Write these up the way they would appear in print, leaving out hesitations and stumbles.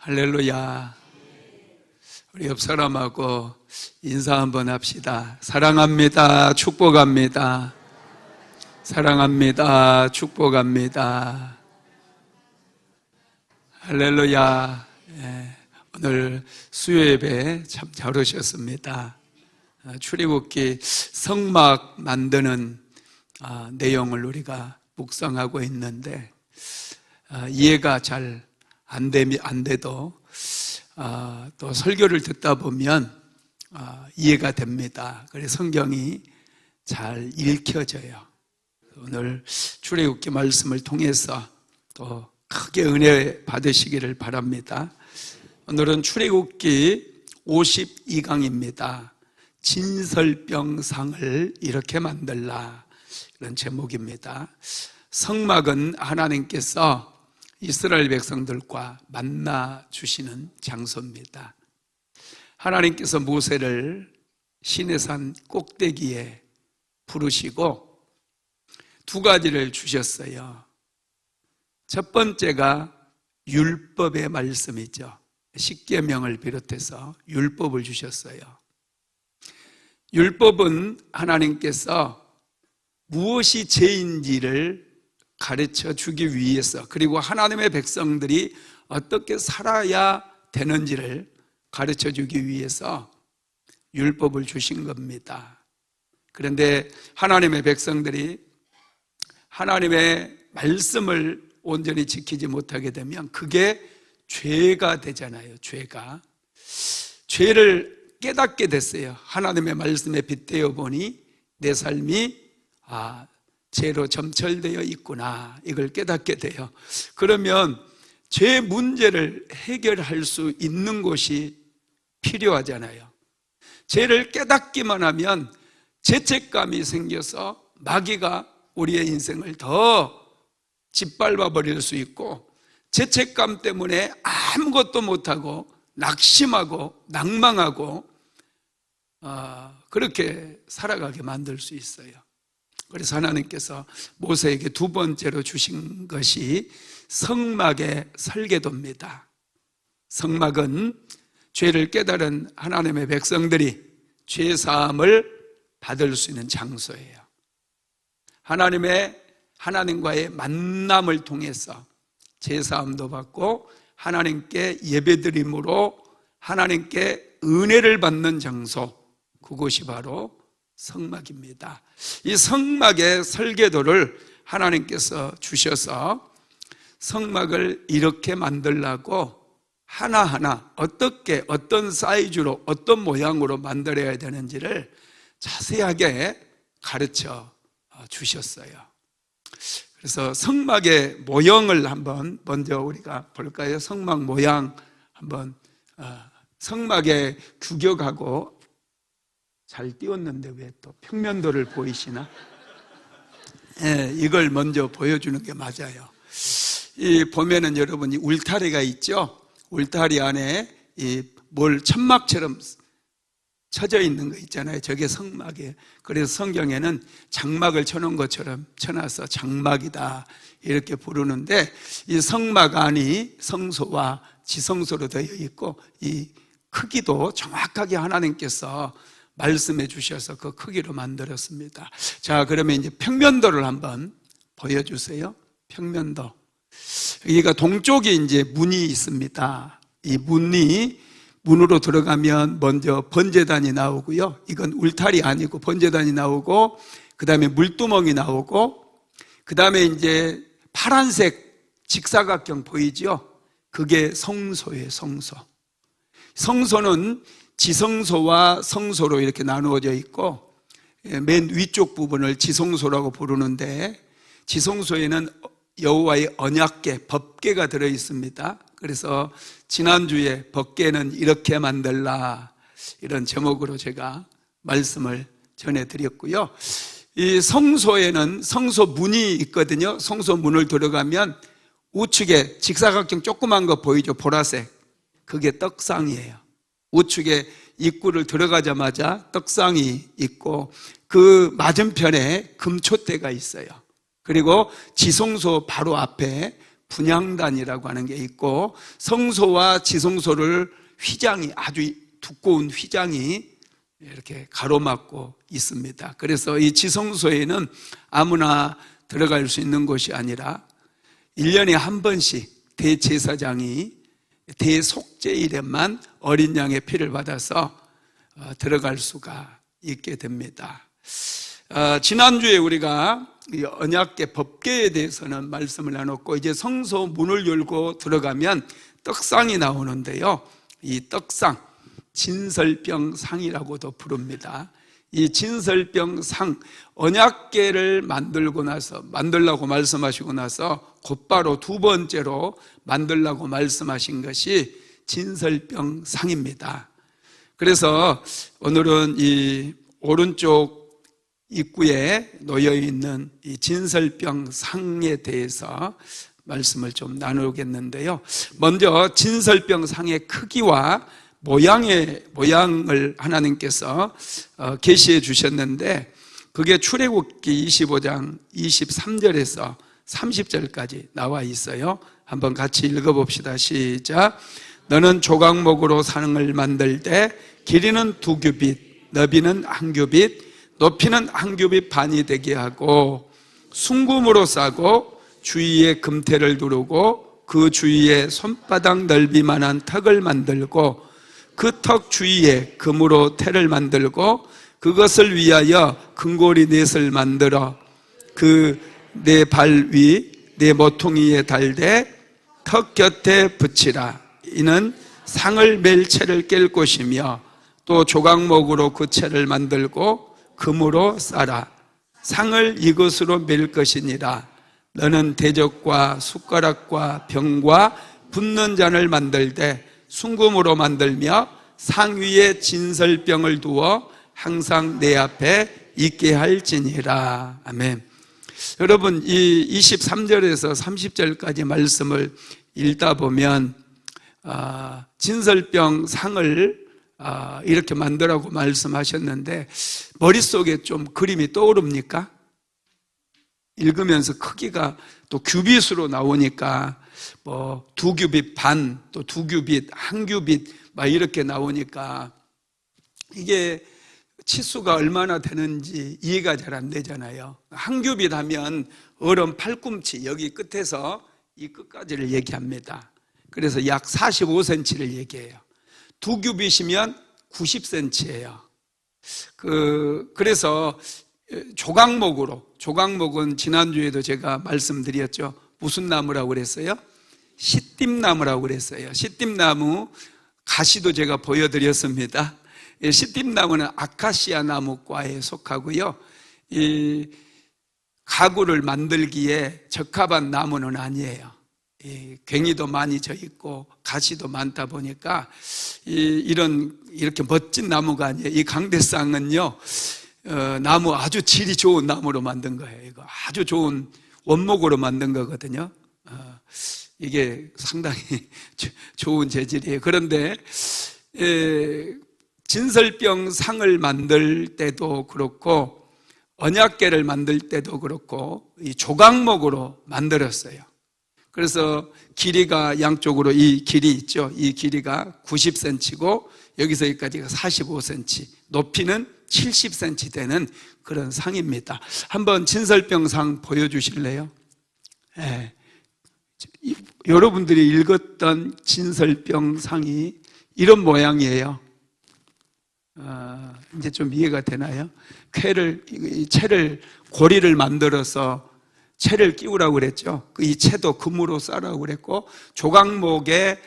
할렐루야. 우리 옆 사람하고 인사 한번 합시다. 사랑합니다. 축복합니다. 사랑합니다. 축복합니다. 할렐루야. 오늘 수요예배 참 잘 오셨습니다. 출애굽기 성막 만드는 내용을 우리가 묵상하고 있는데 이해가 잘 안 돼도 또 설교를 듣다 보면 이해가 됩니다. 그래서 성경이 잘 읽혀져요. 오늘 출애굽기 말씀을 통해서 또 크게 은혜 받으시기를 바랍니다. 오늘은 출애굽기 52강입니다. 진설병상을 이렇게 만들라, 이런 제목입니다. 성막은 하나님께서 이스라엘 백성들과 만나 주시는 장소입니다. 하나님께서 모세를 시내산 꼭대기에 부르시고 두 가지를 주셨어요. 첫 번째가 율법의 말씀이죠. 십계명을 비롯해서 율법을 주셨어요. 율법은 하나님께서 무엇이 죄인지를 가르쳐 주기 위해서, 그리고 하나님의 백성들이 어떻게 살아야 되는지를 가르쳐 주기 위해서 율법을 주신 겁니다. 그런데 하나님의 백성들이 하나님의 말씀을 온전히 지키지 못하게 되면 그게 죄가 되잖아요. 죄를 깨닫게 됐어요. 하나님의 말씀에 빗대어 보니 내 삶이 죄로 점철되어 있구나, 이걸 깨닫게 돼요. 그러면 죄 문제를 해결할 수 있는 곳이 필요하잖아요. 죄를 깨닫기만 하면 죄책감이 생겨서 마귀가 우리의 인생을 더 짓밟아 버릴 수 있고, 죄책감 때문에 아무것도 못하고 낙심하고 낭망하고 그렇게 살아가게 만들 수 있어요. 그래서 하나님께서 모세에게 두 번째로 주신 것이 성막의 설계도입니다. 성막은 죄를 깨달은 하나님의 백성들이 죄사함을 받을 수 있는 장소예요. 하나님과의 만남을 통해서 죄사함도 받고 하나님께 예배드림으로 하나님께 은혜를 받는 장소, 그곳이 바로 성막입니다. 이 성막의 설계도를 하나님께서 주셔서 성막을 이렇게 만들라고 하나하나 어떻게, 어떤 사이즈로, 어떤 모양으로 만들어야 되는지를 자세하게 가르쳐 주셨어요. 그래서 성막의 모형을 한번 먼저 우리가 볼까요? 성막 모양 한번, 성막의 규격하고 잘 띄웠는데 왜 또 평면도를 보이시나? 이걸 먼저 보여주는 게 맞아요. 이 보면은 여러분이 울타리가 있죠? 울타리 안에 천막처럼 쳐져 있는 거 있잖아요. 저게 성막이에요. 그래서 성경에는 장막을 쳐놓은 것처럼 쳐놔서 장막이다, 이렇게 부르는데, 이 성막 안이 성소와 지성소로 되어 있고, 이 크기도 정확하게 하나님께서 말씀해 주셔서 그 크기로 만들었습니다. 자, 그러면 이제 평면도를 한번 보여주세요. 평면도. 여기가 동쪽에 이제 문이 있습니다. 이 문으로 들어가면 먼저 번제단이 나오고요. 이건 울타리 아니고 번제단이 나오고, 그 다음에 물두멍이 나오고, 그 다음에 이제 파란색 직사각형 보이죠? 그게 성소예요, 성소. 성소는 지성소와 성소로 이렇게 나누어져 있고, 맨 위쪽 부분을 지성소라고 부르는데, 지성소에는 여호와의 언약궤, 법궤가 들어 있습니다. 그래서 지난주에 법궤는 이렇게 만들라, 이런 제목으로 제가 말씀을 전해드렸고요. 이 성소에는 성소 문이 있거든요. 성소 문을 들어가면 우측에 직사각형 조그만 거 보이죠? 보라색. 그게 떡상이에요. 우측에 입구를 들어가자마자 떡상이 있고, 그 맞은편에 금촛대가 있어요. 그리고 지성소 바로 앞에 분향단이라고 하는 게 있고, 성소와 지성소를 휘장이, 아주 두꺼운 휘장이 이렇게 가로막고 있습니다. 그래서 이 지성소에는 아무나 들어갈 수 있는 곳이 아니라 1년에 한 번씩 대제사장이 대속죄일에만 어린 양의 피를 받아서 들어갈 수가 있게 됩니다. 지난주에 우리가 언약궤 법궤에 대해서는 말씀을 나눴고, 이제 성소 문을 열고 들어가면 떡상이 나오는데요, 이 떡상, 진설병상이라고도 부릅니다. 이 진설병상, 언약궤를 만들라고 말씀하시고 나서 곧바로 두 번째로 만들라고 말씀하신 것이 진설병상입니다. 그래서 오늘은 이 오른쪽 입구에 놓여 있는 이 진설병상에 대해서 말씀을 좀 나누겠는데요, 먼저 진설병상의 크기와 모양을 하나님께서 계시해 주셨는데, 그게 출애굽기 25장 23절에서 30절까지 나와 있어요. 한번 같이 읽어봅시다. 시작. 너는 조각목으로 상을 만들 때 길이는 2규빗, 너비는 1규빗, 높이는 1규빗 반이 되게 하고, 순금으로 싸고 주위에 금태를 두르고 그 주위에 손바닥 넓이만한 턱을 만들고 그 턱 주위에 금으로 태를 만들고 그것을 위하여 금고리 넷을 만들어 그 내 발 위 내 모퉁이에 달되 턱 곁에 붙이라. 이는 상을 맬 채를 깰 곳이며, 또 조각목으로 그 채를 만들고 금으로 싸라. 상을 이것으로 맬 것이니라. 너는 대적과 숟가락과 병과 붓는 잔을 만들 때 순금으로 만들며 상 위에 진설병을 두어 항상 내 앞에 있게 할지니라. 아멘. 여러분, 이 23절에서 30절까지 말씀을 읽다 보면 진설병 상을 이렇게 만들라고 말씀하셨는데, 머릿속에 좀 그림이 떠오릅니까? 읽으면서 크기가 또 규빗으로 나오니까, 뭐 2규빗 반, 또 2규빗, 1규빗 막 이렇게 나오니까 이게 치수가 얼마나 되는지 이해가 잘 안 되잖아요. 1규빗 하면 얼음 팔꿈치 여기 끝에서 이 끝까지를 얘기합니다. 그래서 약 45cm를 얘기해요. 2규빗이면 90cm예요. 그래서 조각목은 지난주에도 제가 말씀드렸죠. 무슨 나무라고 그랬어요? 시띠나무라고 그랬어요. 시띠나무 가시도 제가 보여드렸습니다. 시띠나무는 아카시아 나무과에 속하고요, 이 가구를 만들기에 적합한 나무는 아니에요. 괭이도 많이 져 있고 가시도 많다 보니까 이렇게 멋진 나무가 아니에요. 이 강대상은요, 나무 아주 질이 좋은 나무로 만든 거예요. 이거 아주 좋은 원목으로 만든 거거든요. 이게 상당히 좋은 재질이에요. 그런데 진설병 상을 만들 때도 그렇고 언약궤를 만들 때도 그렇고 이 조각목으로 만들었어요. 그래서 길이가 양쪽으로 이 길이 있죠. 이 길이가 90cm고 여기서 여기까지가 45cm, 높이는 70cm 되는 그런 상입니다. 한번 진설병 상 보여주실래요? 네. 여러분들이 읽었던 진설병 상이 이런 모양이에요. 이제 좀 이해가 되나요? 채를 고리를 만들어서 채를 끼우라고 그랬죠. 이 채도 금으로 싸라고 그랬고, 조각목에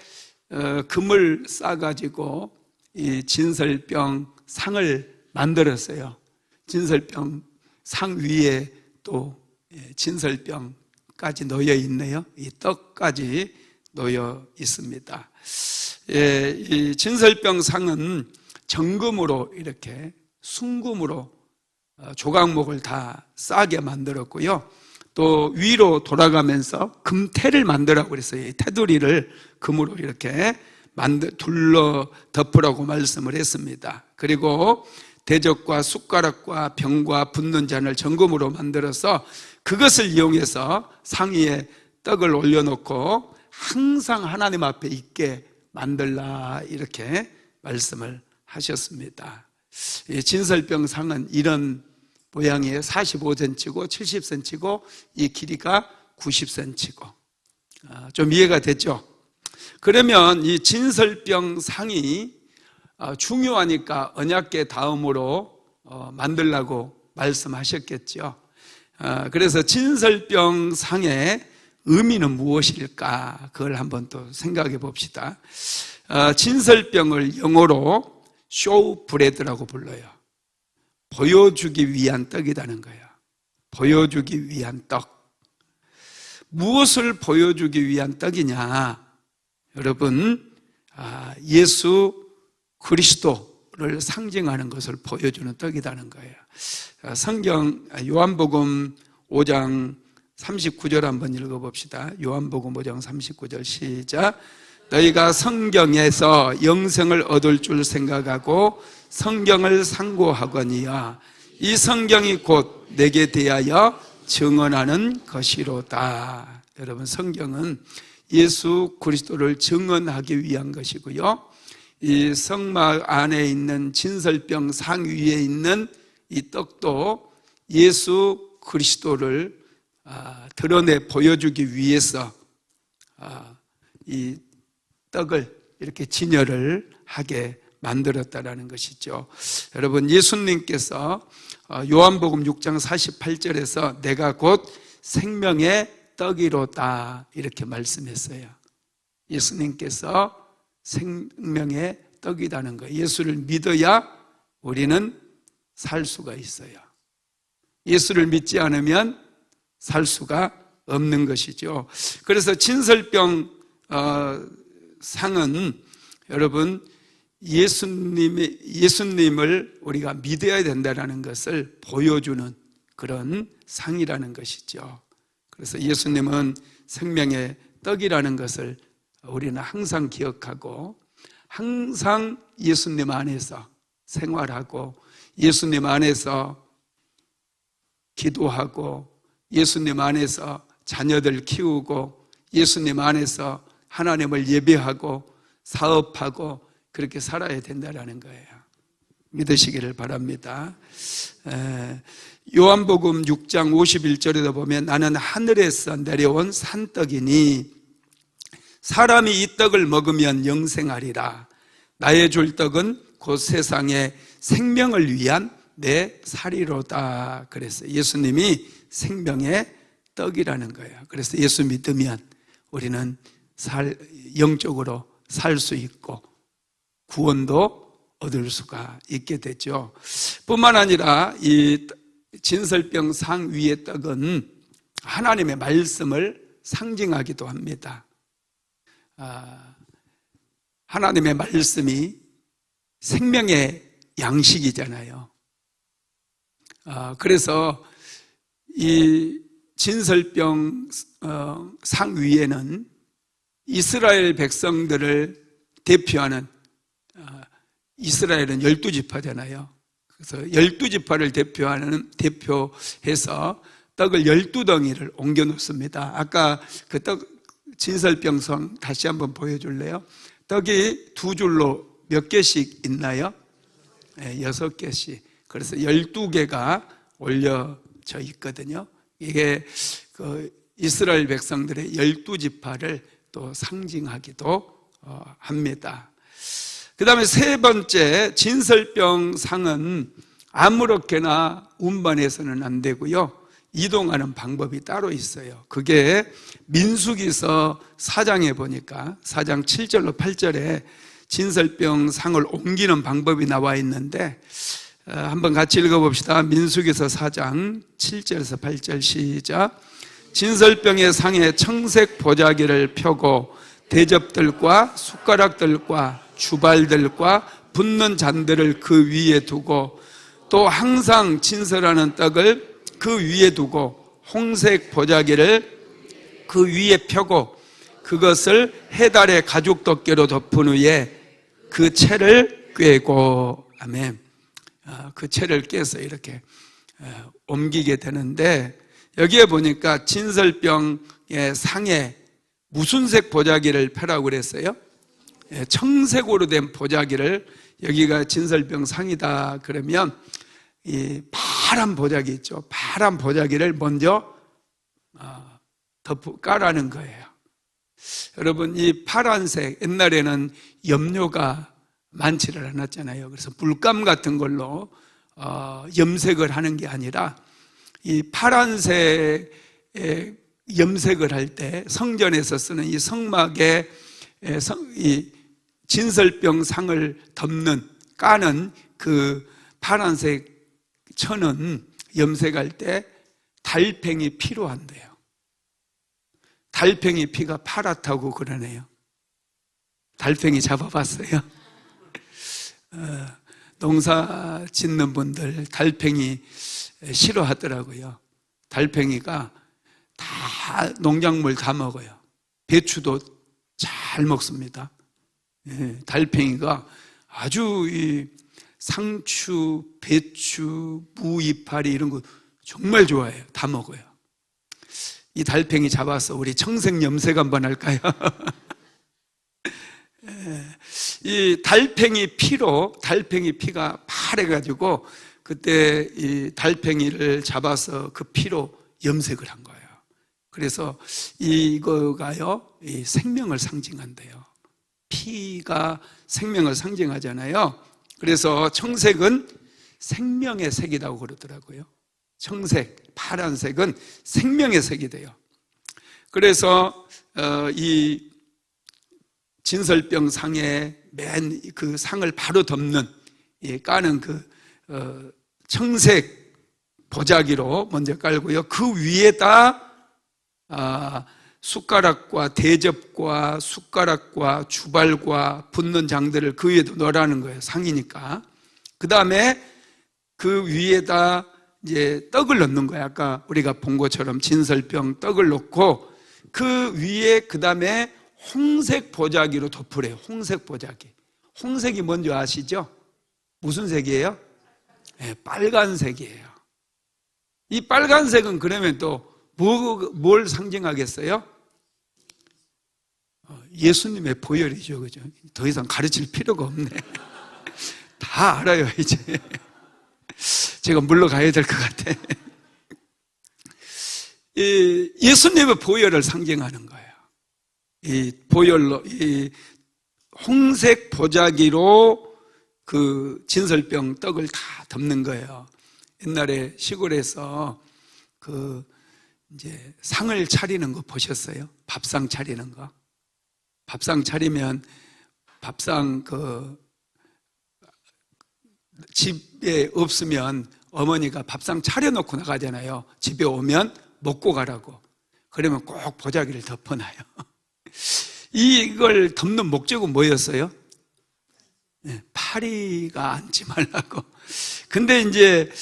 금을 싸가지고 이 진설병 상을 만들었어요. 진설병 상 위에 또 진설병까지 놓여 있네요. 이 떡까지 놓여 있습니다. 이 진설병 상은 정금으로 이렇게 순금으로 조각목을 다 싸게 만들었고요. 또 위로 돌아가면서 금태를 만들라고 그랬어요. 이 테두리를 금으로 이렇게 둘러 덮으라고 말씀을 했습니다. 그리고 대적과 숟가락과 병과 붓는 잔을 정금으로 만들어서 그것을 이용해서 상 위에 떡을 올려놓고 항상 하나님 앞에 있게 만들라 이렇게 말씀을 하셨습니다. 이 진설병 상은 이런 모양이에요. 45cm고 70cm고 이 길이가 90cm고 좀 이해가 됐죠? 그러면 이 진설병 상이 중요하니까 언약궤 다음으로 만들라고 말씀하셨겠죠. 그래서 진설병 상의 의미는 무엇일까? 그걸 한번 또 생각해 봅시다. 진설병을 영어로 쇼브레드라고 불러요. 보여주기 위한 떡이라는 거예요. 보여주기 위한 떡. 무엇을 보여주기 위한 떡이냐? 여러분, 예수 그리스도를 상징하는 것을 보여주는 떡이라는 거예요. 성경 요한복음 5장 39절 한번 읽어봅시다. 요한복음 5장 39절 시작. 너희가 성경에서 영생을 얻을 줄 생각하고 성경을 상고하거니와 이 성경이 곧 내게 대하여 증언하는 것이로다. 여러분, 성경은 예수 그리스도를 증언하기 위한 것이고요, 이 성막 안에 있는 진설병 상 위에 있는 이 떡도 예수 그리스도를 드러내 보여주기 위해서 이 떡을 이렇게 진열을 하게 만들었다라는 것이죠. 여러분, 예수님께서 요한복음 6장 48절에서 내가 곧 생명의 떡이로다 이렇게 말씀했어요. 예수님께서 생명의 떡이라는 거예요. 예수를 믿어야 우리는 살 수가 있어요. 예수를 믿지 않으면 살 수가 없는 것이죠. 그래서 진설병 상은 여러분 예수님을 우리가 믿어야 된다는 것을 보여주는 그런 상이라는 것이죠. 그래서 예수님은 생명의 떡이라는 것을 우리는 항상 기억하고 항상 예수님 안에서 생활하고 예수님 안에서 기도하고 예수님 안에서 자녀들 키우고 예수님 안에서 하나님을 예배하고 사업하고 그렇게 살아야 된다는 거예요. 믿으시기를 바랍니다. 요한복음 6장 51절에도 보면 나는 하늘에서 내려온 산떡이니 사람이 이 떡을 먹으면 영생하리라. 나의 줄 떡은 곧 세상의 생명을 위한 내 살이로다. 그래서 예수님이 생명의 떡이라는 거예요. 그래서 예수 믿으면 우리는 영적으로 살 수 있고 구원도 얻을 수가 있게 되죠. 뿐만 아니라 이 진설병 상 위의 떡은 하나님의 말씀을 상징하기도 합니다. 하나님의 말씀이 생명의 양식이잖아요. 그래서 이 진설병 상 위에는 이스라엘 백성들을 대표하는 이스라엘은 12지파잖아요. 그래서 12지파를 대표해서 떡을 12덩이를 옮겨 놓습니다. 아까 그 떡 진설병상 다시 한번 보여줄래요? 떡이 두 줄로 몇 개씩 있나요? 네, 6개씩. 그래서 12개가 올려져 있거든요. 이게 그 이스라엘 백성들의 12지파를 또 상징하기도 합니다. 그 다음에 세 번째 진설병 상은 아무렇게나 운반해서는 안 되고요, 이동하는 방법이 따로 있어요. 그게 민수기서 4장에 보니까 4장 7절로 8절에 진설병 상을 옮기는 방법이 나와 있는데 한번 같이 읽어봅시다. 민수기서 4장 7절에서 8절 시작. 진설병의 상에 청색 보자기를 펴고 대접들과 숟가락들과 주발들과 붓는 잔들을 그 위에 두고 또 항상 진설하는 떡을 그 위에 두고 홍색 보자기를 그 위에 펴고 그것을 해달의 가죽 덮개로 덮은 후에 그 채를 꿰고, 아멘. 그 채를 꿰서 이렇게 옮기게 되는데 여기에 보니까 진설병의 상에 무슨 색 보자기를 펴라고 그랬어요? 청색으로 된 보자기를, 여기가 진설병 상이다 그러면 이 파란 보자기 있죠. 파란 보자기를 먼저 깔라는 거예요. 여러분, 이 파란색, 옛날에는 염료가 많지를 않았잖아요. 그래서 물감 같은 걸로 염색을 하는 게 아니라 이 파란색 염색을 할 때 성전에서 쓰는 이 성막에 이 진설병 상을 덮는, 까는 그 파란색 천은 염색할 때 달팽이 피로 한대요. 달팽이 피가 파랗다고 그러네요. 달팽이 잡아봤어요? 농사 짓는 분들 달팽이 싫어하더라고요. 달팽이가 다 농작물 다 먹어요. 배추도 잘 먹습니다. 달팽이가 아주 이 상추, 배추, 무, 이파리 이런 거 정말 좋아해요. 다 먹어요. 이 달팽이 잡아서 우리 청색 염색 한번 할까요? 이 달팽이 피가 파래가지고 그때 이 달팽이를 잡아서 그 피로 염색을 한 거예요. 그래서 이거가요, 이 생명을 상징한대요. 피가 생명을 상징하잖아요. 그래서 청색은 생명의 색이라고 그러더라고요. 청색, 파란색은 생명의 색이 돼요. 그래서 이 진설병 상에 맨 그 상을 바로 덮는, 까는 그 청색 보자기로 먼저 깔고요. 그 위에다 숟가락과 대접과 숟가락과 주발과 붓는 장들을 그 위에도 넣으라는 거예요. 상이니까. 그 다음에 그 위에다 이제 떡을 넣는 거예요. 아까 우리가 본 것처럼 진설병 떡을 넣고 그 위에 그 다음에 홍색 보자기로 덮으래요. 홍색 보자기. 홍색이 뭔지 아시죠? 무슨 색이에요? 네, 빨간색이에요. 이 빨간색은 그러면 또 뭘 상징하겠어요? 예수님의 보혈이죠. 그죠? 더 이상 가르칠 필요가 없네. 다 알아요, 이제. 제가 물러가야 될 것 같아. 예수님의 보혈을 상징하는 거예요. 이 보혈로, 이 홍색 보자기로 그 진설병 떡을 다 덮는 거예요. 옛날에 시골에서 그 이제 상을 차리는 거 보셨어요? 밥상 차리는 거. 밥상 차리면 밥상 그 집에 없으면 어머니가 밥상 차려놓고 나가잖아요. 집에 오면 먹고 가라고. 그러면 꼭 보자기를 덮어놔요. 이걸 덮는 목적은 뭐였어요? 파리가 앉지 말라고. 근데 이제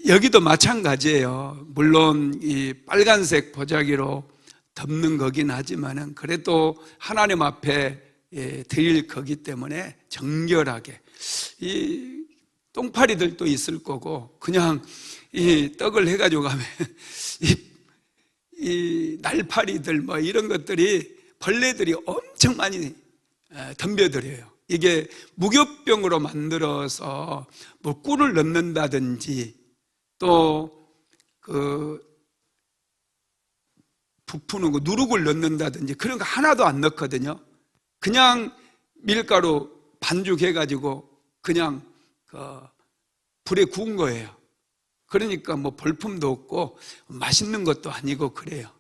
여기도 마찬가지예요. 물론 이 빨간색 보자기로 덮는 거긴 하지만은 그래도 하나님 앞에 드릴 거기 때문에 정결하게, 이 똥파리들도 있을 거고 그냥 이 떡을 해가지고 가면 이 날파리들 뭐 이런 것들이, 벌레들이 엄청 많이 덤벼들어요. 이게 무교병으로 만들어서 뭐 꿀을 넣는다든지 또 그 부푸는 거 누룩을 넣는다든지 그런 거 하나도 안 넣거든요. 그냥 밀가루 반죽해가지고 그냥 그 불에 구운 거예요. 그러니까 뭐 벌품도 없고 맛있는 것도 아니고 그래요.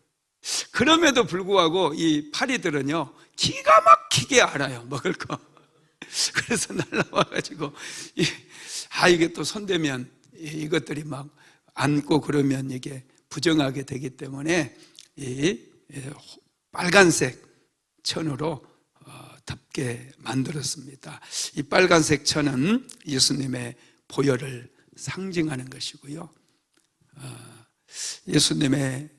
그럼에도 불구하고 이 파리들은요 기가 막히게 알아요, 먹을 거. 그래서 날라와가지고 이게 또 손대면 이것들이 막 앉고 그러면 이게 부정하게 되기 때문에 이 빨간색 천으로 덮게 만들었습니다. 이 빨간색 천은 예수님의 보혈을 상징하는 것이고요. 예수님의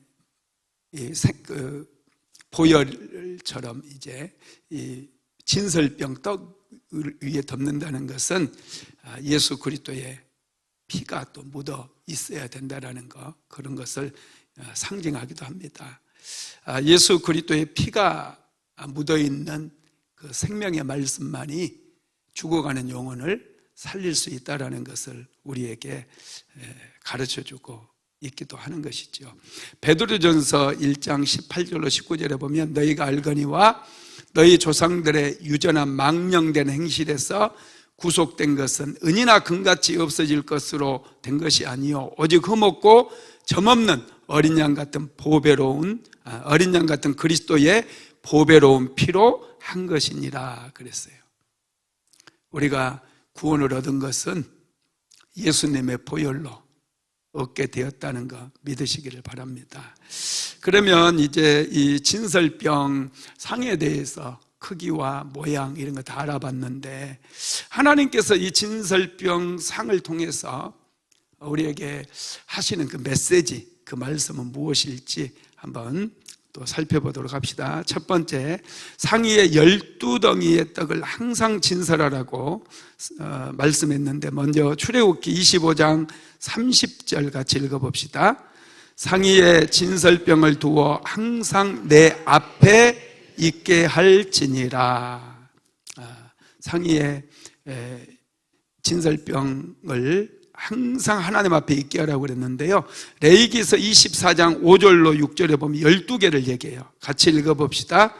보혈처럼 이제 이 진설병 떡을 위에 덮는다는 것은 예수 그리스도의 피가 또 묻어 있어야 된다라는 것, 그런 것을 상징하기도 합니다. 예수 그리스도의 피가 묻어 있는 그 생명의 말씀만이 죽어가는 영혼을 살릴 수 있다라는 것을 우리에게 가르쳐주고 있기도 하는 것이죠. 베드로전서 1장 18절로 19절에 보면 너희가 알거니와 너희 조상들의 유전한 망령된 행실에서 구속된 것은 은이나 금같이 없어질 것으로 된 것이 아니요 오직 흠없고 점없는 어린 양 같은 어린 양 같은 그리스도의 보배로운 피로 한 것이니라 그랬어요. 우리가 구원을 얻은 것은 예수님의 보혈로 얻게 되었다는 거 믿으시기를 바랍니다. 그러면 이제 이 진설병 상에 대해서 크기와 모양 이런 거 다 알아봤는데, 하나님께서 이 진설병 상을 통해서 우리에게 하시는 그 메시지, 그 말씀은 무엇일지 한번 또 살펴보도록 합시다. 첫 번째, 상위에 12덩이의 떡을 항상 진설하라고 말씀했는데, 먼저 출애굽기 25장 30절 같이 읽어봅시다. 상위에 진설병을 두어 항상 내 앞에 있게 할지니라. 상위에 진설병을 항상 하나님 앞에 있게 하라고 그랬는데요, 레위기서 24장 5절로 6절에 보면 12개를 얘기해요. 같이 읽어봅시다.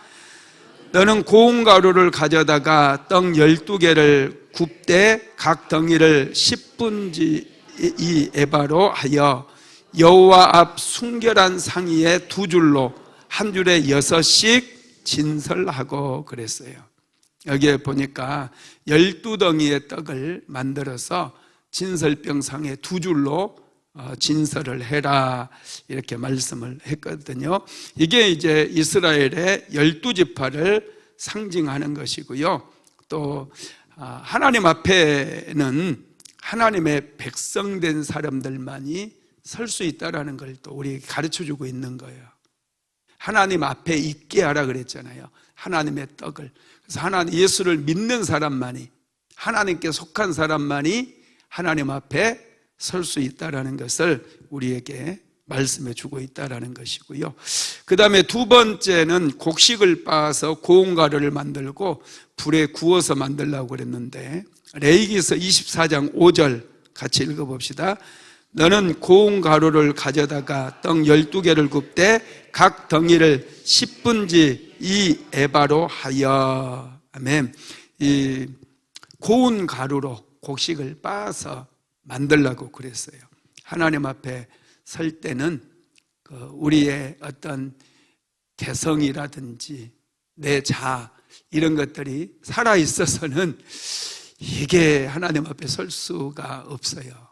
너는 고운 가루를 가져다가 떡 12개를 굽되 각 덩이를 10분지 이 에바로 하여 여호와 앞 순결한 상위에 2줄로 한 줄에 6씩 진설하고 그랬어요. 여기에 보니까 12덩이의 떡을 만들어서 진설병상에 2줄로 진설을 해라 이렇게 말씀을 했거든요. 이게 이제 이스라엘의 12지파를 상징하는 것이고요. 또 하나님 앞에는 하나님의 백성된 사람들만이 설 수 있다는 걸 또 우리에게 가르쳐주고 있는 거예요. 하나님 앞에 있게 하라 그랬잖아요. 하나님의 떡을. 그래서 하나님 예수를 믿는 사람만이, 하나님께 속한 사람만이 하나님 앞에 설 수 있다는 것을 우리에게 말씀해 주고 있다는 것이고요. 그 다음에 두 번째는 곡식을 빻아서 고운 가루를 만들고 불에 구워서 만들려고 그랬는데, 레위기서 24장 5절 같이 읽어봅시다. 너는 고운 가루를 가져다가 떡 12개를 굽되 각 덩이를 10분지 2 에바로 하여. 아멘. 이 고운 가루로 곡식을 빻아서 만들라고 그랬어요. 하나님 앞에 설 때는 우리의 어떤 개성이라든지 내 자아 이런 것들이 살아있어서는 이게 하나님 앞에 설 수가 없어요.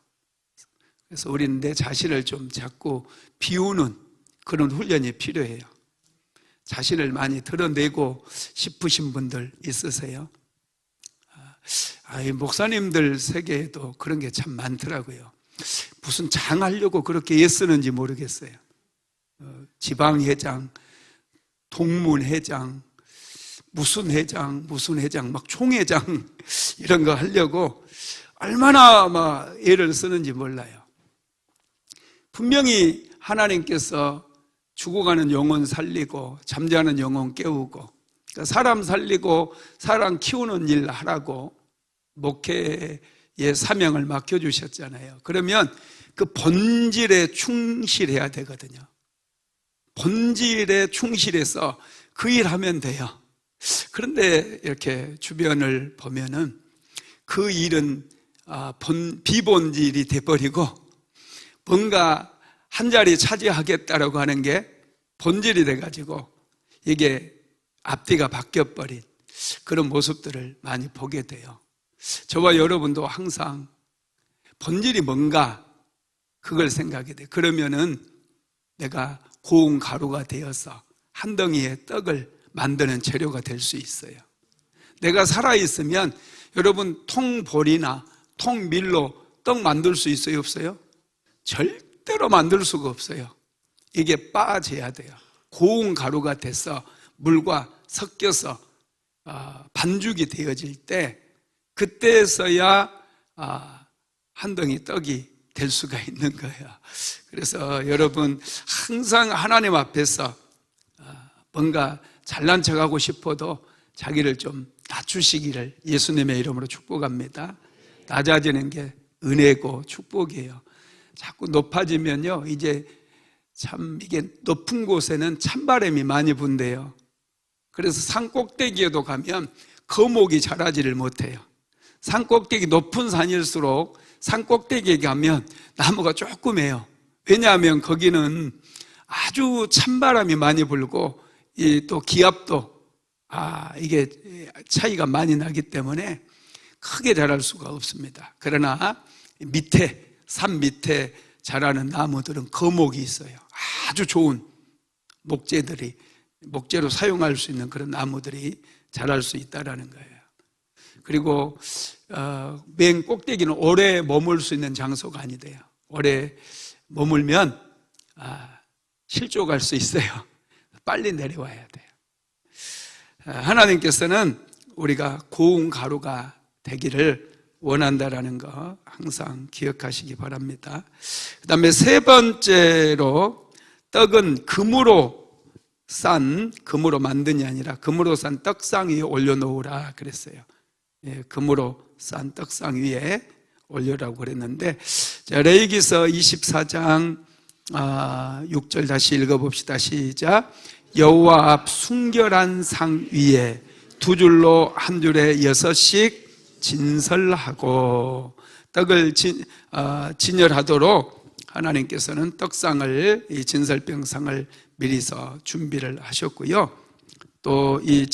그래서 우리는 내 자신을 좀 자꾸 비우는 그런 훈련이 필요해요. 자신을 많이 드러내고 싶으신 분들 있으세요? 목사님들 세계에도 그런 게 참 많더라고요. 무슨 장하려고 그렇게 애쓰는지 모르겠어요. 지방회장, 동문회장, 무슨 회장, 막 총회장 이런 거 하려고 얼마나 막 애를 쓰는지 몰라요. 분명히 하나님께서 죽어가는 영혼 살리고 잠자는 영혼 깨우고 사람 살리고 사람 키우는 일 하라고 목회의 사명을 맡겨주셨잖아요. 그러면 그 본질에 충실해야 되거든요. 본질에 충실해서 그 일 하면 돼요. 그런데 이렇게 주변을 보면은 그 일은 비본질이 돼버리고 뭔가 한 자리 차지하겠다라고 하는 게 본질이 돼가지고 이게 앞뒤가 바뀌어버린 그런 모습들을 많이 보게 돼요. 저와 여러분도 항상 본질이 뭔가 그걸 생각해야 돼요. 그러면은 내가 고운 가루가 되어서 한 덩이의 떡을 만드는 재료가 될 수 있어요. 내가 살아있으면 여러분 통보리나 통밀로 떡 만들 수 있어요? 없어요? 절대로 만들 수가 없어요. 이게 빻아져야 돼요. 고운 가루가 돼서 물과 섞여서 반죽이 되어질 때 그때서야 한 덩이 떡이 될 수가 있는 거예요. 그래서 여러분 항상 하나님 앞에서 뭔가 잘난 척하고 싶어도 자기를 좀 낮추시기를 예수님의 이름으로 축복합니다. 낮아지는 게 은혜고 축복이에요. 자꾸 높아지면요, 이제 참 이게 높은 곳에는 찬바람이 많이 분대요. 그래서 산 꼭대기에도 가면 거목이 자라지를 못해요. 산 꼭대기 높은 산일수록 산 꼭대기에 가면 나무가 조그매요. 왜냐하면 거기는 아주 찬바람이 많이 불고 또 기압도 이게 차이가 많이 나기 때문에 크게 자랄 수가 없습니다. 그러나 산 밑에 자라는 나무들은 거목이 있어요. 아주 좋은 목재로 사용할 수 있는 그런 나무들이 자랄 수 있다는 거예요. 그리고 맨 꼭대기는 오래 머물 수 있는 장소가 아니대요. 오래 머물면 실족할 수 있어요. 빨리 내려와야 돼요. 하나님께서는 우리가 고운 가루가 되기를 원한다라는 거 항상 기억하시기 바랍니다. 그 다음에 세 번째로 떡은 금으로 만든이 아니라 금으로 싼 떡상 위에 올려놓으라 그랬어요. 금으로 싼 떡상 위에 올려라고 그랬는데, 자, 레위기서 24장 6절 다시 읽어봅시다. 시작. 여호와 앞 순결한 상 위에 두 줄로 한 줄에 6씩 진설하고, 떡을 진열하도록 하나님께서는 떡상을, 이 진설병상을 미리서 준비를 하셨고요. 또 이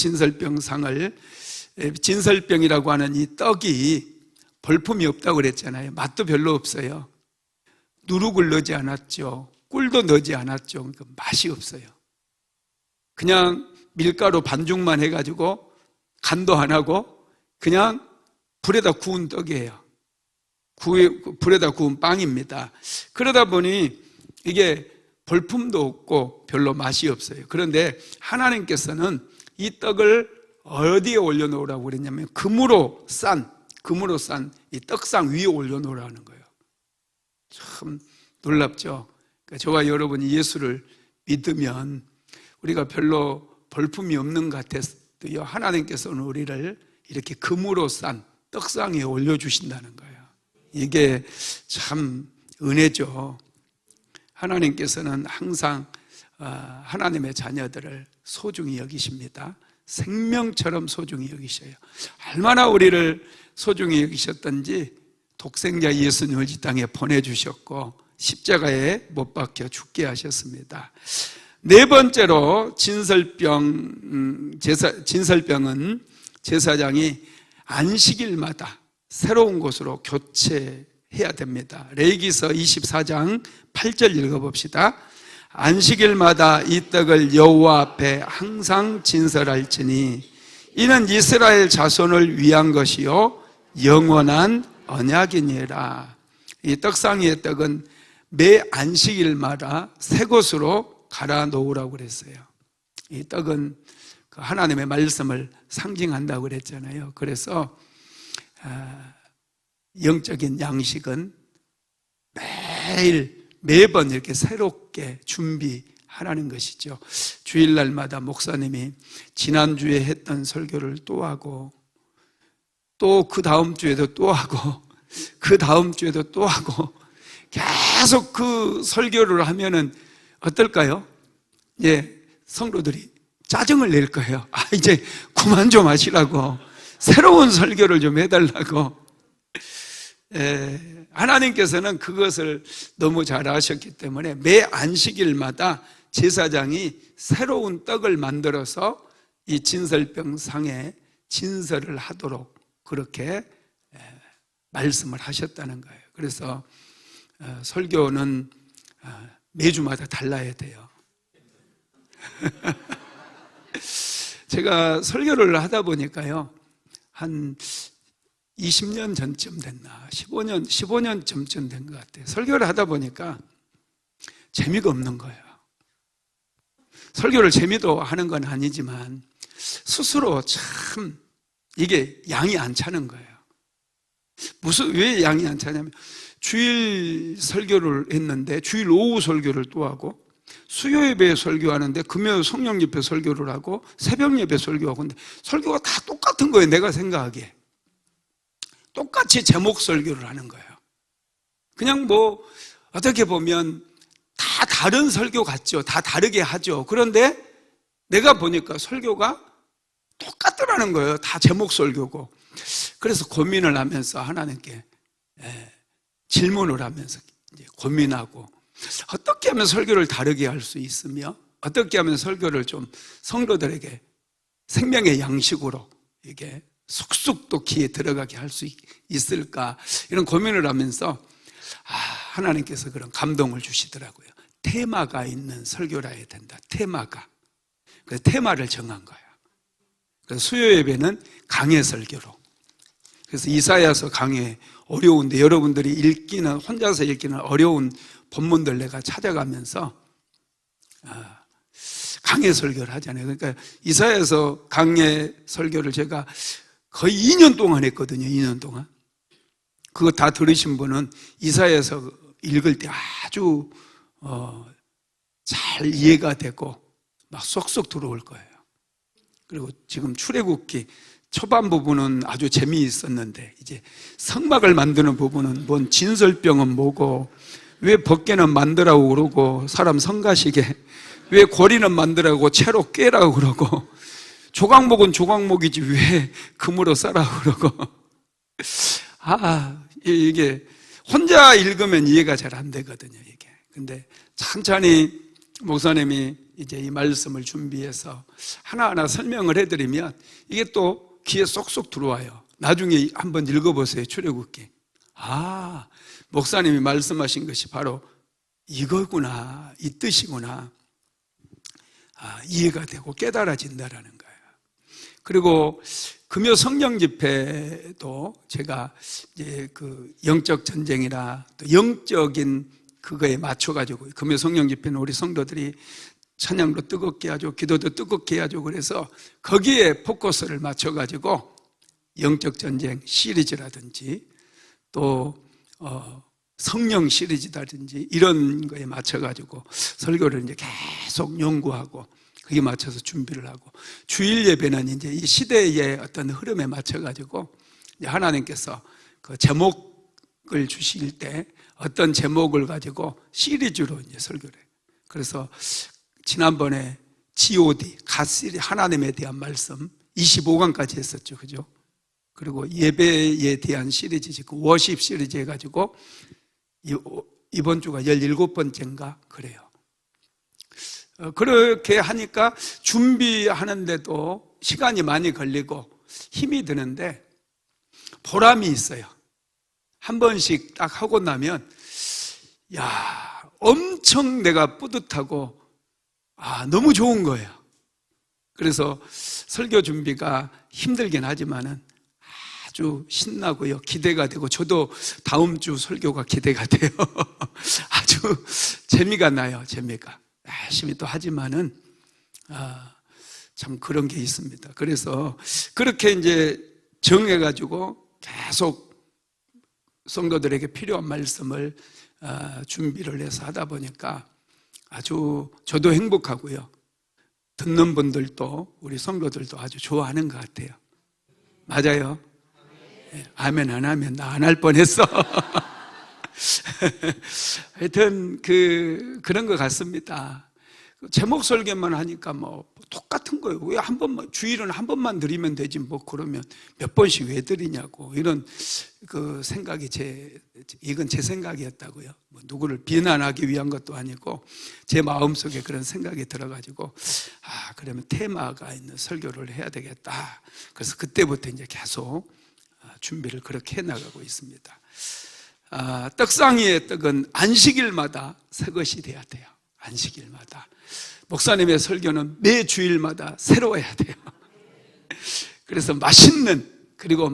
진설병이라고 하는 이 떡이 벌품이 없다고 그랬잖아요. 맛도 별로 없어요. 누룩을 넣지 않았죠. 꿀도 넣지 않았죠. 그러니까 맛이 없어요. 그냥 밀가루 반죽만 해가지고 간도 안 하고 그냥 불에다 구운 떡이에요. 불에다 구운 빵입니다. 그러다 보니 이게 벌품도 없고 별로 맛이 없어요. 그런데 하나님께서는 이 떡을 어디에 올려놓으라고 그랬냐면 금으로 싼 이 떡상 위에 올려놓으라는 거예요. 참 놀랍죠. 그러니까 저와 여러분이 예수를 믿으면 우리가 별로 벌품이 없는 것 같아도요, 하나님께서는 우리를 이렇게 금으로 싼 떡상 위에 올려주신다는 거예요. 이게 참 은혜죠. 하나님께서는 항상 하나님의 자녀들을 소중히 여기십니다. 생명처럼 소중히 여기셔요. 얼마나 우리를 소중히 여기셨던지 독생자 예수님을 이 땅에 보내주셨고 십자가에 못 박혀 죽게 하셨습니다. 네 번째로 진설병은 제사장이 안식일마다 새로운 곳으로 교체해야 됩니다. 레위기서 24장 8절 읽어봅시다. 안식일마다 이 떡을 여호와 앞에 항상 진설할지니 이는 이스라엘 자손을 위한 것이요 영원한 언약이니라. 이 떡상위의 떡은 매 안식일마다 새 곳으로 갈아 놓으라고 그랬어요. 이 떡은 하나님의 말씀을 상징한다고 그랬잖아요. 그래서 영적인 양식은 매번 이렇게 새롭게 준비하라는 것이죠. 주일날마다 목사님이 지난주에 했던 설교를 또 하고 또 그 다음 주에도 또 하고 그 다음 주에도 또 하고 계속 그 설교를 하면은 어떨까요? 성도들이 짜증을 낼 거예요. 이제 그만 좀 하시라고, 새로운 설교를 좀 해달라고. 하나님께서는 그것을 너무 잘 아셨기 때문에 매 안식일마다 제사장이 새로운 떡을 만들어서 이 진설병상에 진설을 하도록 그렇게 말씀을 하셨다는 거예요. 그래서 설교는 매주마다 달라야 돼요. 제가 설교를 하다 보니까요, 한 20년 전쯤 됐나 15년 전쯤 된 것 같아요. 설교를 하다 보니까 재미가 없는 거예요. 설교를 재미도 하는 건 아니지만 스스로 참 이게 양이 안 차는 거예요. 왜 양이 안 차냐면 주일 설교를 했는데 주일 오후 설교를 또 하고 수요 예배 설교하는데 금요 성령 집회 설교를 하고 새벽 예배 설교하고 근데 설교가 다 똑같은 거예요. 내가 생각하기에 똑같이 제목 설교를 하는 거예요. 그냥 뭐 어떻게 보면 다 다른 설교 같죠. 다 다르게 하죠. 그런데 내가 보니까 설교가 똑같더라는 거예요. 다 제목 설교고. 그래서 고민을 하면서 하나님께 질문을 하면서 이제 고민하고 어떻게 하면 설교를 다르게 할 수 있으며 어떻게 하면 설교를 좀 성도들에게 생명의 양식으로 이게 쑥쑥 또 귀에 들어가게 할 수 있을까 이런 고민을 하면서 하나님께서 그런 감동을 주시더라고요. 테마가 있는 설교라 해야 된다. 테마가. 그래서 테마를 정한 거예요. 그래서 수요 예배는 강해 설교로. 그래서 이사야서 강해 어려운데 여러분들이 읽기는 혼자서 읽기는 어려운 본문들 내가 찾아가면서 강해 설교를 하잖아요. 그러니까 이사야서 강해 설교를 제가 거의 2년 동안 했거든요. 2년 동안. 그거 다 들으신 분은 이사야서 읽을 때 아주 잘 이해가 되고 막 쏙쏙 들어올 거예요. 그리고 지금 출애굽기 초반 부분은 아주 재미있었는데 이제 성막을 만드는 부분은 뭔 진설병은 뭐고 왜 벗개는 만들라고 그러고 사람 성가시게 왜 고리는 만들라고 채로 꿰라고 그러고 조각목은 조각목이지 왜 금으로 싸라고 그러고 이게 혼자 읽으면 이해가 잘 안 되거든요. 이게 근데 천천히 목사님이 이제 이 말씀을 준비해서 하나하나 설명을 해드리면 이게 또 귀에 쏙쏙 들어와요. 나중에 한번 읽어보세요. 출애굽기. 목사님이 말씀하신 것이 바로 이거구나, 이 뜻이구나. 이해가 되고 깨달아진다라는 거예요. 그리고 금요 성령 집회도 제가 이제 그 영적 전쟁이나 또 영적인 그거에 맞춰가지고 금요 성령 집회는 우리 성도들이 찬양도 뜨겁게 하죠. 기도도 뜨겁게 하죠. 그래서 거기에 포커스를 맞춰가지고 영적 전쟁 시리즈라든지 또 성령 시리즈라든지 이런 거에 맞춰가지고 설교를 이제 계속 연구하고 거기에 맞춰서 준비를 하고 주일 예배는 이제 이 시대의 어떤 흐름에 맞춰가지고 하나님께서 그 제목을 주실 때 어떤 제목을 가지고 시리즈로 이제 설교를 해요. 그래서 지난번에 G.O.D. 가시리 하나님에 대한 말씀 25강까지 했었죠. 그죠? 그리고 예배에 대한 시리즈, 그 워십 시리즈 해가지고 이번 주가 17번째인가 그래요. 그렇게 하니까 준비하는데도 시간이 많이 걸리고 힘이 드는데 보람이 있어요. 한 번씩 딱 하고 나면 엄청 내가 뿌듯하고 너무 좋은 거예요. 그래서 설교 준비가 힘들긴 하지만은 아주 신나고요. 기대가 되고 저도 다음 주 설교가 기대가 돼요. 아주 재미가 나요. 재미가. 열심히 또 하지만은 참 그런 게 있습니다. 그래서 그렇게 이제 정해가지고 계속 성도들에게 필요한 말씀을 준비를 해서 하다 보니까 아주 저도 행복하고요. 듣는 분들도 우리 성도들도 아주 좋아하는 것 같아요. 맞아요? 네, 아멘 안 하면 나 안 할 뻔했어. 하여튼 그런 것 같습니다. 제목 설계만 하니까 뭐 똑같은 거예요. 왜 한 번만 주일은 한 번만 드리면 되지 뭐 그러면 몇 번씩 왜 드리냐고 이런 그 생각이 이건 제 생각이었다고요. 뭐 누구를 비난하기 위한 것도 아니고 제 마음속에 그런 생각이 들어가지고 그러면 테마가 있는 설교를 해야 되겠다. 그래서 그때부터 이제 계속 준비를 그렇게 해나가고 있습니다. 떡상위의 떡은 안식일마다 새것이 돼야 돼요. 안식일마다. 목사님의 설교는 매 주일마다 새로워야 돼요. 그래서 맛있는 그리고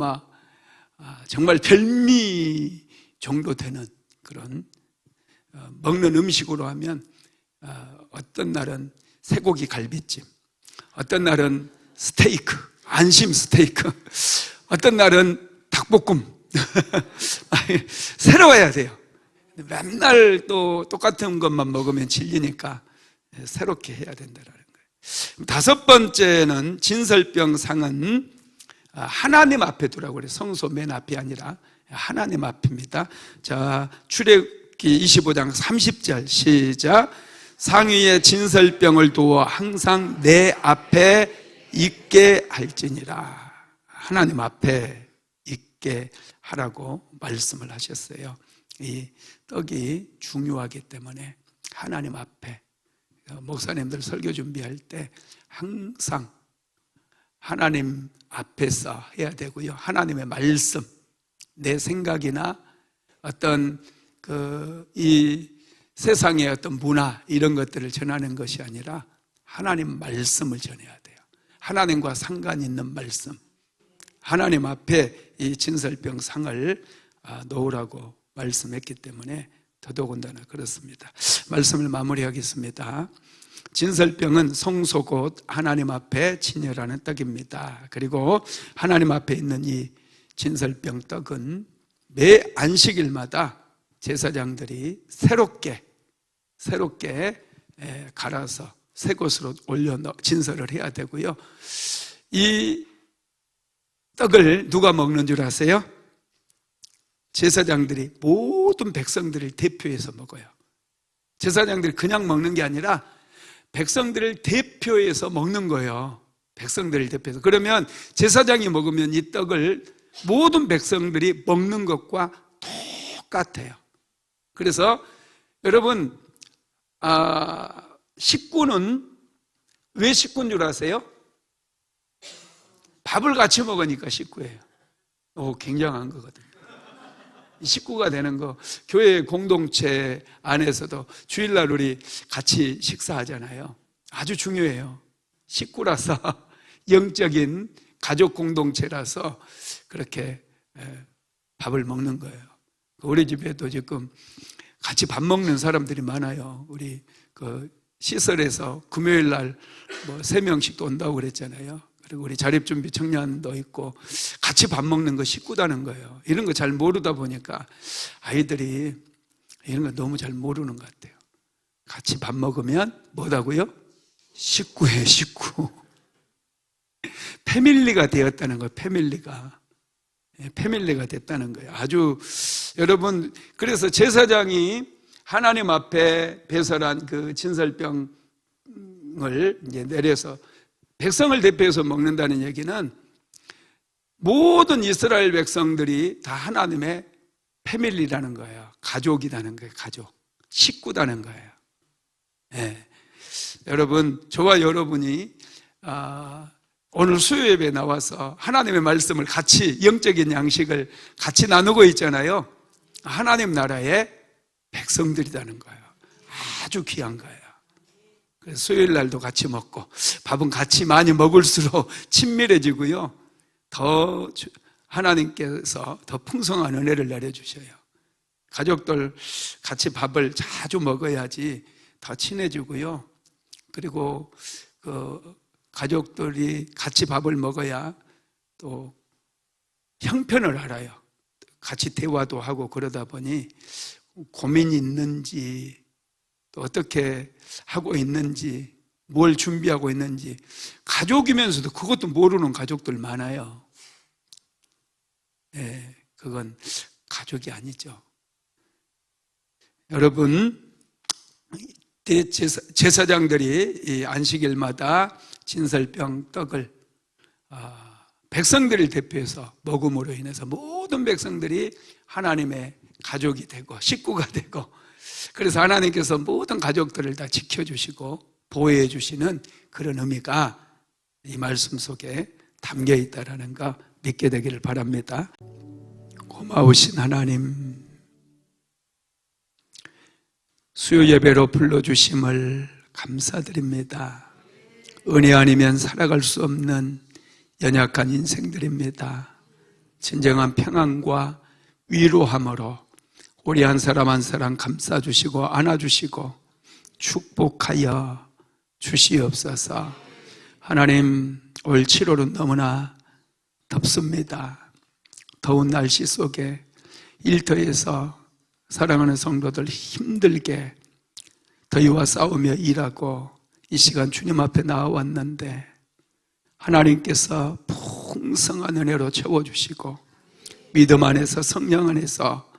정말 별미 정도 되는 그런 먹는 음식으로 하면 어떤 날은 쇠고기 갈비찜, 어떤 날은 스테이크, 안심 스테이크, 어떤 날은 닭볶음 새로워야 돼요. 맨날 또 똑같은 것만 먹으면 질리니까 새롭게 해야 된다는 거예요. 다섯 번째는 진설병 상은 하나님 앞에 두라고 그래요. 성소 맨 앞이 아니라 하나님 앞입니다. 자, 출애굽기 25장 30절 시작. 상위에 진설병을 두어 항상 내 앞에 있게 할지니라. 하나님 앞에 있게 하라고 말씀을 하셨어요. 이 떡이 중요하기 때문에 하나님 앞에, 목사님들 설교 준비할 때 항상 하나님 앞에서 해야 되고요. 하나님의 말씀, 내 생각이나 어떤 이 세상의 어떤 문화 이런 것들을 전하는 것이 아니라 하나님 말씀을 전해야 돼요. 하나님과 상관 있는 말씀, 하나님 앞에 이 진설병 상을 놓으라고 말씀했기 때문에 더더군다나 그렇습니다. 말씀을 마무리하겠습니다. 진설병은 성소 곧 하나님 앞에 진열하는 떡입니다. 그리고 하나님 앞에 있는 이 진설병 떡은 매 안식일마다 제사장들이 새롭게 갈아서 새 곳으로 올려 진설을 해야 되고요. 이 떡을 누가 먹는 줄 아세요? 제사장들이 모든 백성들을 대표해서 먹어요. 제사장들이 그냥 먹는 게 아니라 백성들을 대표해서 먹는 거예요. 백성들을 대표해서. 그러면 제사장이 먹으면 이 떡을 모든 백성들이 먹는 것과 똑같아요. 그래서 여러분, 식구는 왜 식구인 줄 아세요? 밥을 같이 먹으니까 식구예요. 굉장한 거거든요. 식구가 되는 거, 교회 공동체 안에서도 주일날 우리 같이 식사하잖아요. 아주 중요해요. 식구라서 영적인 가족 공동체라서 그렇게 밥을 먹는 거예요. 우리 집에도 지금 같이 밥 먹는 사람들이 많아요. 우리 시설에서 금요일 날 3명씩 온다고 그랬잖아요. 그리고 우리 자립준비 청년도 있고 같이 밥 먹는 거 식구다는 거예요. 이런 거 잘 모르다 보니까 아이들이 이런 거 너무 잘 모르는 것 같아요. 같이 밥 먹으면 뭐다고요? 식구예요, 식구. 패밀리가 되었다는 거예요. 패밀리가 됐다는 거예요. 아주 여러분, 그래서 제사장이 하나님 앞에 배설한 그 진설병을 이제 내려서 백성을 대표해서 먹는다는 얘기는 모든 이스라엘 백성들이 다 하나님의 패밀리라는 거예요. 가족이라는 거예요. 가족. 식구다는 거예요. 네. 여러분, 저와 여러분이 오늘 수요 예배에 나와서 하나님의 말씀을 같이, 영적인 양식을 같이 나누고 있잖아요. 하나님 나라의 백성들이라는 거예요. 아주 귀한 거예요. 그래서 수요일 날도 같이 먹고 밥은 같이 많이 먹을수록 친밀해지고요. 더 하나님께서 더 풍성한 은혜를 내려주셔요. 가족들 같이 밥을 자주 먹어야지 더 친해지고요. 그리고 가족들이 같이 밥을 먹어야 또 형편을 알아요. 같이 대화도 하고 그러다 보니 고민이 있는지 또 어떻게 하고 있는지 뭘 준비하고 있는지 가족이면서도 그것도 모르는 가족들 많아요. 네, 그건 가족이 아니죠. 여러분, 제사장들이 이 안식일마다 진설병 떡을 백성들을 대표해서 먹음으로 인해서 모든 백성들이 하나님의 가족이 되고 식구가 되고, 그래서 하나님께서 모든 가족들을 다 지켜주시고 보호해 주시는 그런 의미가 이 말씀 속에 담겨 있다는 거 믿게 되기를 바랍니다. 고마우신 하나님, 수요 예배로 불러주심을 감사드립니다. 은혜 아니면 살아갈 수 없는 연약한 인생들입니다. 진정한 평안과 위로함으로 우리 한 사람 한 사람 감싸주시고 안아주시고 축복하여 주시옵소서. 하나님, 올 7월은 너무나 덥습니다. 더운 날씨 속에 일터에서 사랑하는 성도들 힘들게 더위와 싸우며 일하고 이 시간 주님 앞에 나와왔는데 하나님께서 풍성한 은혜로 채워주시고 믿음 안에서 성령 안에서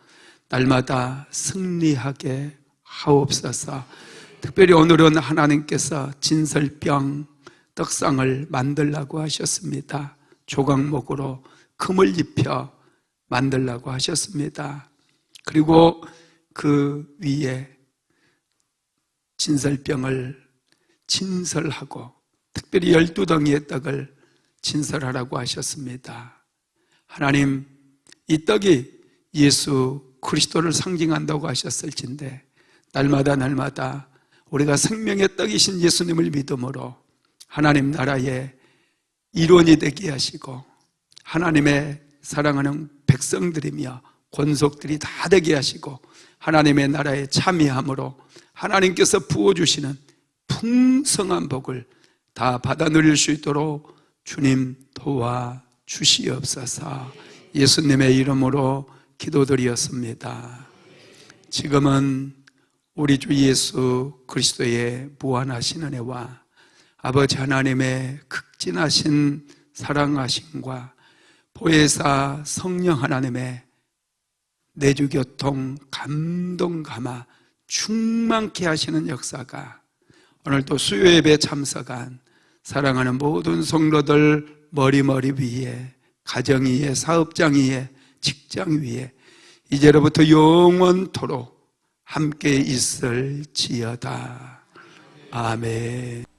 날마다 승리하게 하옵소서. 특별히 오늘은 하나님께서 진설병 떡상을 만들라고 하셨습니다. 조각목으로 금을 입혀 만들라고 하셨습니다. 그리고 그 위에 진설병을 진설하고 특별히 12덩이의 떡을 진설하라고 하셨습니다. 하나님, 이 떡이 예수 그리스도를 상징한다고 하셨을진데 날마다 우리가 생명의 떡이신 예수님을 믿음으로 하나님 나라의 일원이 되게 하시고 하나님의 사랑하는 백성들이며 권속들이 다 되게 하시고 하나님의 나라에 참여함으로 하나님께서 부어주시는 풍성한 복을 다 받아 누릴 수 있도록 주님 도와주시옵소서. 예수님의 이름으로 기도드리었습니다. 지금은 우리 주 예수 그리스도의 무한하신 은혜와 아버지 하나님의 극진하신 사랑하심과 보혜사 성령 하나님의 내주교통 감동 감화 충만케 하시는 역사가 오늘도 수요예배 참석한 사랑하는 모든 성도들 머리 위에 가정 위에 사업장 위에 직장 위에 이제로부터 영원토록 함께 있을지어다. 아멘.